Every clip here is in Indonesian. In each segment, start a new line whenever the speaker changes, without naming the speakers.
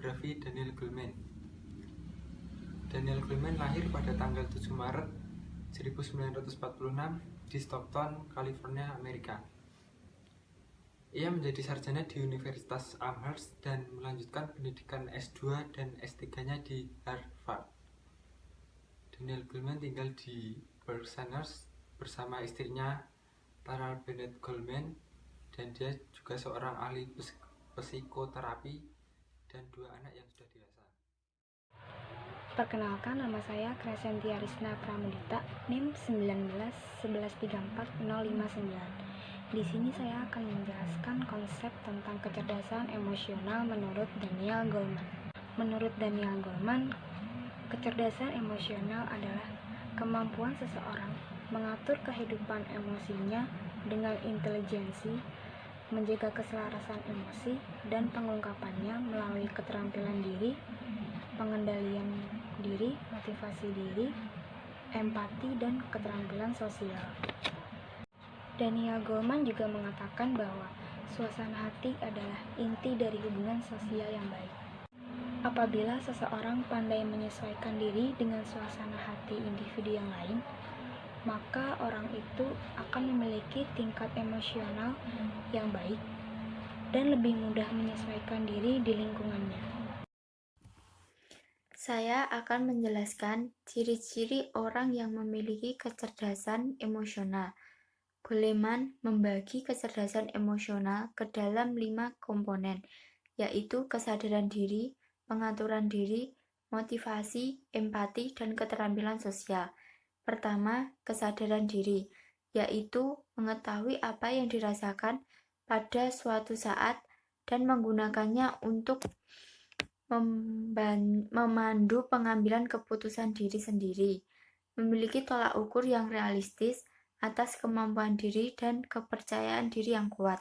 biografi Daniel Goleman. Daniel Goleman lahir pada tanggal 7 Maret 1946 di Stockton, California, Amerika. Ia menjadi sarjana di Universitas Amherst dan melanjutkan pendidikan S2 dan S3-nya di Harvard. Daniel Goleman tinggal di Berkshire bersama istrinya Tara Bennett Goleman, dan dia juga seorang ahli psikoterapi dan 2 anak yang sudah dewasa.
Perkenalkan, nama saya Crescentia Risna Pramudita, NIM 1911340559. Di sini saya akan menjelaskan konsep tentang kecerdasan emosional menurut Daniel Goleman. Menurut Daniel Goleman, kecerdasan emosional adalah kemampuan seseorang mengatur kehidupan emosinya dengan intelijensi, menjaga keselarasan emosi dan pengungkapannya melalui keterampilan diri, pengendalian diri, motivasi diri, empati, dan keterampilan sosial. Daniel Goleman juga mengatakan bahwa suasana hati adalah inti dari hubungan sosial yang baik. Apabila seseorang pandai menyesuaikan diri dengan suasana hati individu yang lain, maka orang itu akan memiliki tingkat emosional yang baik dan lebih mudah menyesuaikan diri di lingkungannya.
Saya akan menjelaskan ciri-ciri orang yang memiliki kecerdasan emosional. Goleman membagi kecerdasan emosional ke dalam 5 komponen, yaitu kesadaran diri, pengaturan diri, motivasi, empati, dan keterampilan sosial. Pertama, kesadaran diri, yaitu mengetahui apa yang dirasakan pada suatu saat dan menggunakannya untuk memandu pengambilan keputusan diri sendiri, memiliki tolak ukur yang realistis atas kemampuan diri dan kepercayaan diri yang kuat.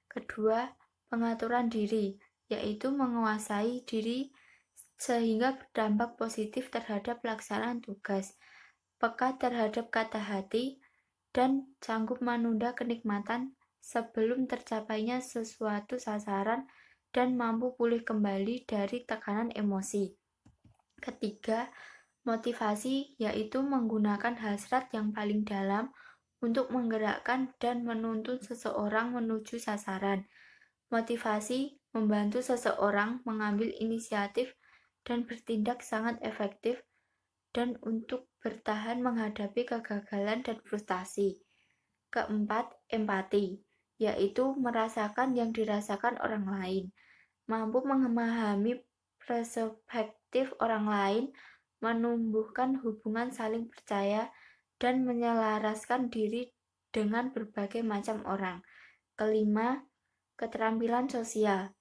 Kedua, pengaturan diri, yaitu menguasai diri sehingga berdampak positif terhadap pelaksanaan tugas, peka terhadap kata hati, dan sanggup menunda kenikmatan sebelum tercapainya sesuatu sasaran dan mampu pulih kembali dari tekanan emosi. Ketiga, motivasi, yaitu menggunakan hasrat yang paling dalam untuk menggerakkan dan menuntun seseorang menuju sasaran. Motivasi membantu seseorang mengambil inisiatif dan bertindak sangat efektif dan untuk bertahan menghadapi kegagalan dan frustasi. Keempat, empati, yaitu merasakan yang dirasakan orang lain, mampu memahami perspektif orang lain, menumbuhkan hubungan saling percaya, dan menyelaraskan diri dengan berbagai macam orang. Kelima, keterampilan sosial,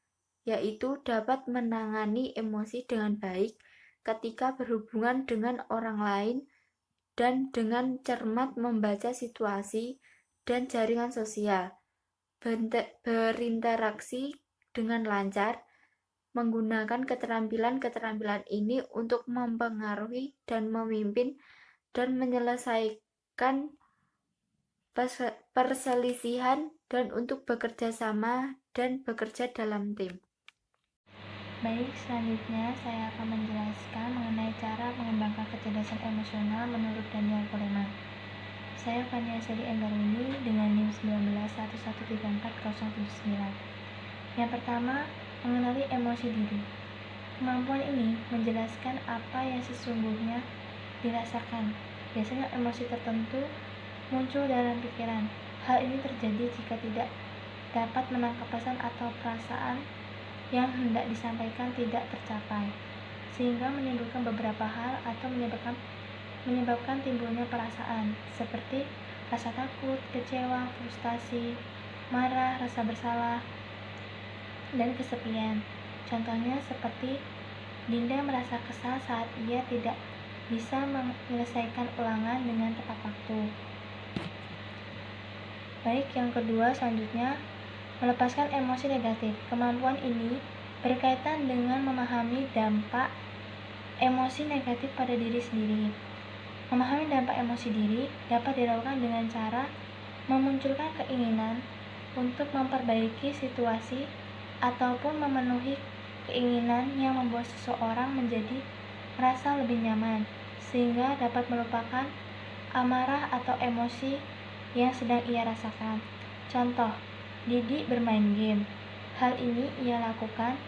yaitu dapat menangani emosi dengan baik ketika berhubungan dengan orang lain dan dengan cermat membaca situasi dan jaringan sosial, berinteraksi dengan lancar, menggunakan keterampilan-keterampilan ini untuk mempengaruhi dan memimpin dan menyelesaikan perselisihan dan untuk bekerja sama dan bekerja dalam tim.
Baik, selanjutnya saya akan menjelaskan mengenai cara mengembangkan kecerdasan emosional menurut Daniel Goleman. Saya Fania Sari Enggaruni dengan NIM 191344079. Yang pertama, mengenali emosi diri. Kemampuan ini menjelaskan apa yang sesungguhnya dirasakan. Biasanya emosi tertentu muncul dalam pikiran. Hal ini terjadi jika tidak dapat menangkap pesan atau perasaan yang hendak disampaikan tidak tercapai, sehingga menimbulkan beberapa hal atau menyebabkan timbulnya perasaan seperti rasa takut, kecewa, frustasi, marah, rasa bersalah, dan kesepian. Contohnya seperti Dinda merasa kesal saat ia tidak bisa menyelesaikan ulangan dengan tepat waktu. Baik, yang kedua selanjutnya, melepaskan emosi negatif. Kemampuan ini berkaitan dengan memahami dampak emosi negatif pada diri sendiri. Memahami dampak emosi diri dapat dilakukan dengan cara memunculkan keinginan untuk memperbaiki situasi ataupun memenuhi keinginan yang membuat seseorang menjadi merasa lebih nyaman, sehingga dapat melupakan amarah atau emosi yang sedang ia rasakan. Contoh, Didi bermain game. Hal ini ia lakukan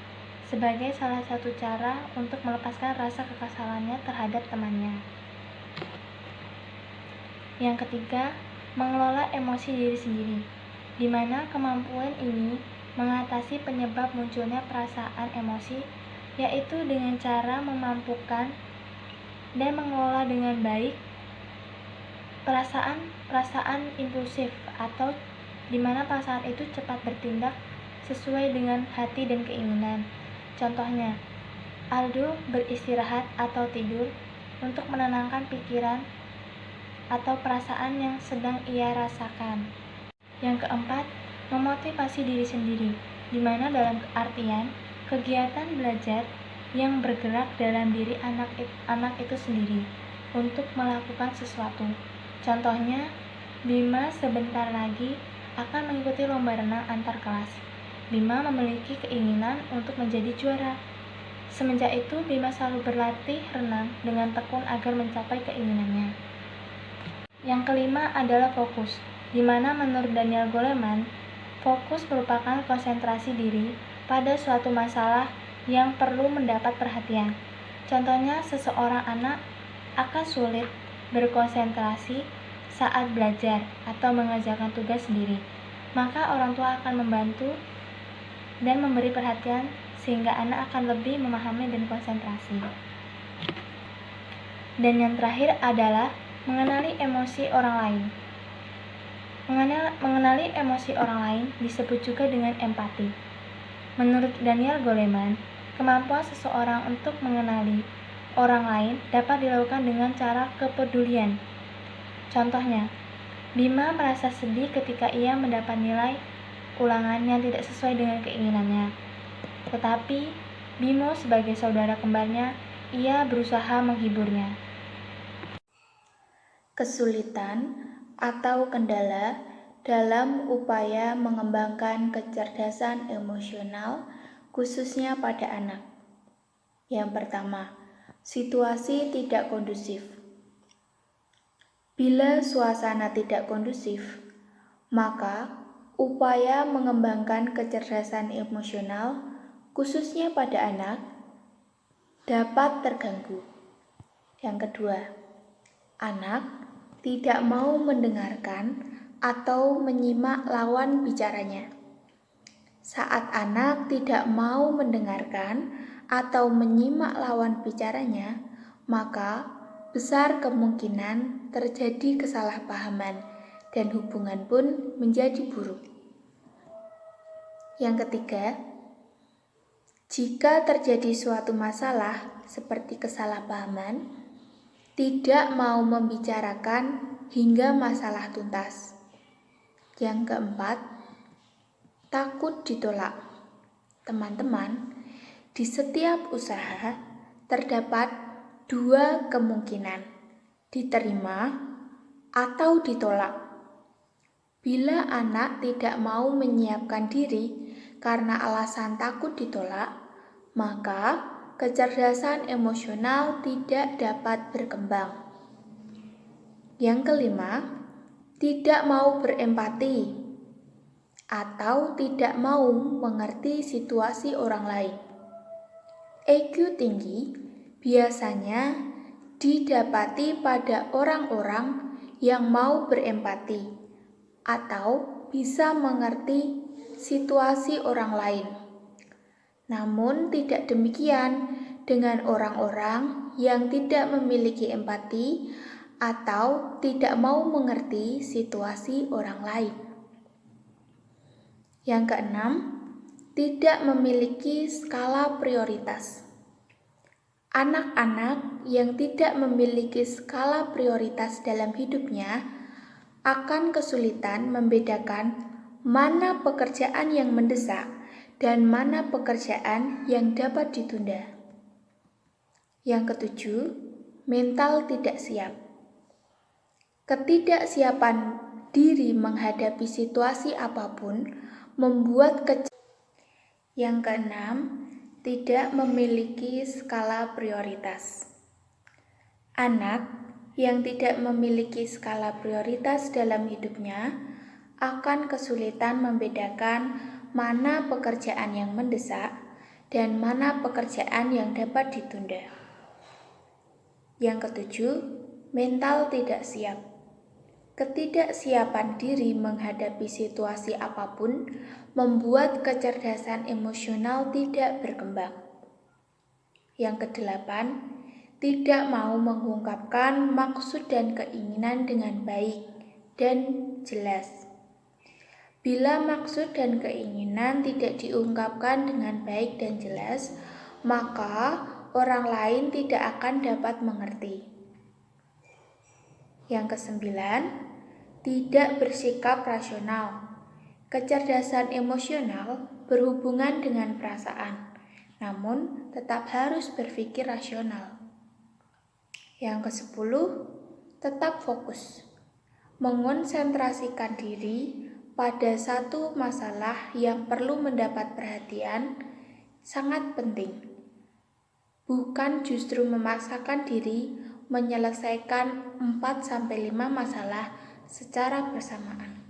sebagai salah satu cara untuk melepaskan rasa kekesalannya terhadap temannya. Yang ketiga, mengelola emosi diri sendiri, di mana kemampuan ini mengatasi penyebab munculnya perasaan emosi, yaitu dengan cara memampukan dan mengelola dengan baik perasaan impulsif, atau di mana perasaan itu cepat bertindak sesuai dengan hati dan keinginan. Contohnya, Aldo beristirahat atau tidur untuk menenangkan pikiran atau perasaan yang sedang ia rasakan. Yang keempat, memotivasi diri sendiri, di mana dalam artian kegiatan belajar yang bergerak dalam diri anak itu sendiri untuk melakukan sesuatu. Contohnya, Bima sebentar lagi akan mengikuti lomba renang antar kelas. Bima memiliki keinginan untuk menjadi juara. Semenjak itu, Bima selalu berlatih renang dengan tekun agar mencapai keinginannya. Yang kelima adalah fokus, di mana menurut Daniel Goleman, fokus merupakan konsentrasi diri pada suatu masalah yang perlu mendapat perhatian. Contohnya, seseorang anak akan sulit berkonsentrasi saat belajar atau mengerjakan tugas sendiri, maka orang tua akan membantu dan memberi perhatian sehingga anak akan lebih memahami dan konsentrasi. Dan yang terakhir adalah mengenali emosi orang lain. Mengenali emosi orang lain disebut juga dengan empati. Menurut Daniel Goleman, kemampuan seseorang untuk mengenali orang lain dapat dilakukan dengan cara kepedulian. Contohnya, Bima merasa sedih ketika ia mendapat nilai ulangan yang tidak sesuai dengan keinginannya. Tetapi, Bimo sebagai saudara kembarnya, ia berusaha menghiburnya.
Kesulitan atau kendala dalam upaya mengembangkan kecerdasan emosional, khususnya pada anak. Yang pertama, situasi tidak kondusif. Bila suasana tidak kondusif, maka upaya mengembangkan kecerdasan emosional, khususnya pada anak, dapat terganggu. Yang kedua, anak tidak mau mendengarkan atau menyimak lawan bicaranya. Saat anak tidak mau mendengarkan atau menyimak lawan bicaranya, maka besar kemungkinan terjadi kesalahpahaman dan hubungan pun menjadi buruk. Yang ketiga, jika terjadi suatu masalah seperti kesalahpahaman, tidak mau membicarakan hingga masalah tuntas. Yang keempat, takut ditolak. Teman-teman, di setiap usaha terdapat dua kemungkinan, diterima atau ditolak. Bila anak tidak mau menyiapkan diri karena alasan takut ditolak, maka kecerdasan emosional tidak dapat berkembang. Yang kelima, tidak mau berempati atau tidak mau mengerti situasi orang lain. EQ tinggi biasanya didapati pada orang-orang yang mau berempati atau bisa mengerti situasi orang lain. Namun tidak demikian dengan orang-orang yang tidak memiliki empati atau tidak mau mengerti situasi orang lain. Yang keenam, tidak memiliki skala prioritas. Anak-anak yang tidak memiliki skala prioritas dalam hidupnya akan kesulitan membedakan mana pekerjaan yang mendesak dan mana pekerjaan yang dapat ditunda. Yang ketujuh, mental tidak siap. Ketidaksiapan diri menghadapi situasi apapun membuat Yang keenam, tidak memiliki skala prioritas. Anak yang tidak memiliki skala prioritas dalam hidupnya akan kesulitan membedakan mana pekerjaan yang mendesak dan mana pekerjaan yang dapat ditunda. Yang ketujuh, mental tidak siap. Ketidaksiapan diri menghadapi situasi apapun membuat kecerdasan emosional tidak berkembang. Yang kedelapan, tidak mau mengungkapkan maksud dan keinginan dengan baik dan jelas. Bila maksud dan keinginan tidak diungkapkan dengan baik dan jelas, maka orang lain tidak akan dapat mengerti. Yang kesembilan, tidak bersikap rasional. Kecerdasan emosional berhubungan dengan perasaan, namun tetap harus berpikir rasional. Yang kesepuluh, tetap fokus. Mengonsentrasikan diri pada satu masalah yang perlu mendapat perhatian sangat penting. Bukan justru memaksakan diri menyelesaikan 4-5 masalah secara bersamaan.